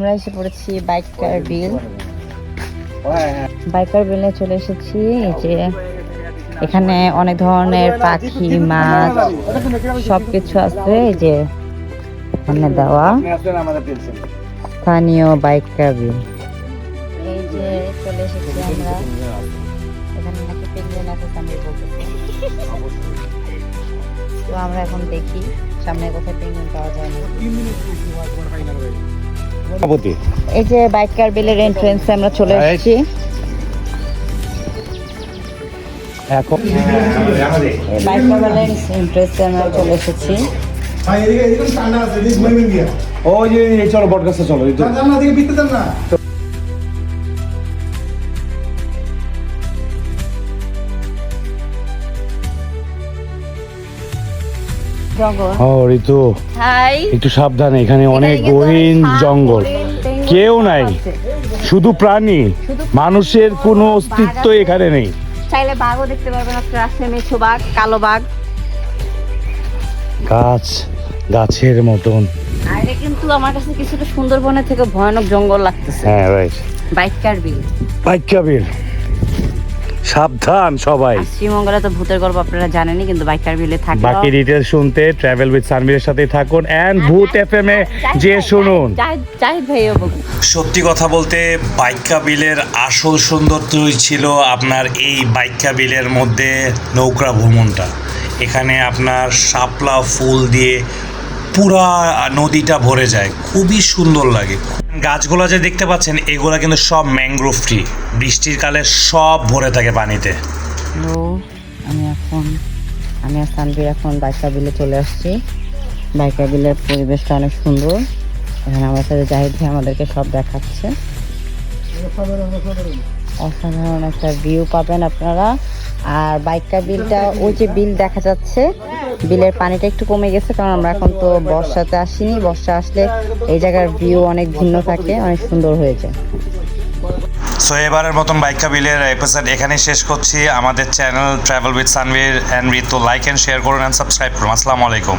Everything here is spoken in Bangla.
আমরা এসে পড়েছি বাইকার বিল। বাইকার বিলে চলে এসেছি। এই যে এখানে অনেক ধরনের পাখি, মাছ সবকিছু আছে। এই যে এখানে দেওয়া স্থানীয় বাইকার বিল। এই যে চলে এসেছি আমরা। এখানে নাকি পেঙ্গুইন আছে, আমি বলতেছি। তো আমরা এখন দেখি সামনে কোথায় পেঙ্গুইন পাওয়া যায় না। এই যে বাইকার বিলের এন্ট্রান্সে আমরা চলে এসেছি। এখন বাইকার বিলের এন্ট্রান্সে আমরা চলে এসেছি। ওই যে চলো বটগাছে চলো। জঙ্গল। ঋতু হাই, একটু সাবধানে, এখানে অনেক গহীন জঙ্গল, কেউ নাই, শুধু প্রাণী, মানুষের কোনো অস্তিত্ব এখানে নেই। চাইলে বাঘও দেখতে পারবেন আপনারা। আছে মেছো বাঘ, কালো বাঘ, গাছ গাছের মতন। আর এটা কিন্তু আমার কাছে কিছুটা সুন্দরবনের থেকে ভয়ানক জঙ্গল লাগতেছে। হ্যাঁ রাইট, বাইকার বিল। বাইকাবিল, সাবধান সবাই। আর শ্রীমঙ্গলে তো ভূতের গল্প আপনারা জানেনই, কিন্তু বাইকার বিলে থাকে। বাকি ডিটেইলস শুনতে ট্রাভেল উইথ সানভীরের সাথেই থাকুন এন্ড ভূত এফএম এ যে শুনুন। জাহিদ ভাইও বলুন। সত্যি কথা বলতে বাইকা বিলের আসল সৌন্দর্যই ছিল আপনার এই বাইকা বিলের মধ্যে নৌকা ভ্রমণটা। এখানে আপনার শাপলা ফুল দিয়ে পুরা নদীটা ভরে যায়, খুবই সুন্দর লাগে। গাছগুলো যে দেখতে পাচ্ছেন এগুলো কিন্তু সব ম্যানগ্রোভ ট্রি, বৃষ্টির কালে সব ভরে থাকে পানিতে। হ্যালো, আমি আর সানভীর এখন বাইকার বিলে চলে আসছি। বাইকার বিলের পরিবেশটা অনেক সুন্দর। এখানে আমার সাথে জাহিদ ভাই আমাদেরকে সব দেখাচ্ছে। অসাধারণ একটা ভিউ পাবেন আপনারা। আর বাইকার বিলটা, ওই যে বিল দেখা যাচ্ছে, বিলের পানিটা একটু কমে গেছে, কারণ আমরা এখন তো বর্ষাতে আসিনি। বর্ষা আসলে এই জায়গার ভিউ অনেক ভিন্ন থাকে, অনেক সুন্দর হয়ে যায়। সো এবারের মতন বাইকা বিলের এপিসোড এখানে শেষ করছি। আমাদের channel travel with Sanvir and Ritu like and share করুন অ্যান্ড সাবস্ক্রাইব করুন। আসসালামু আলাইকুম।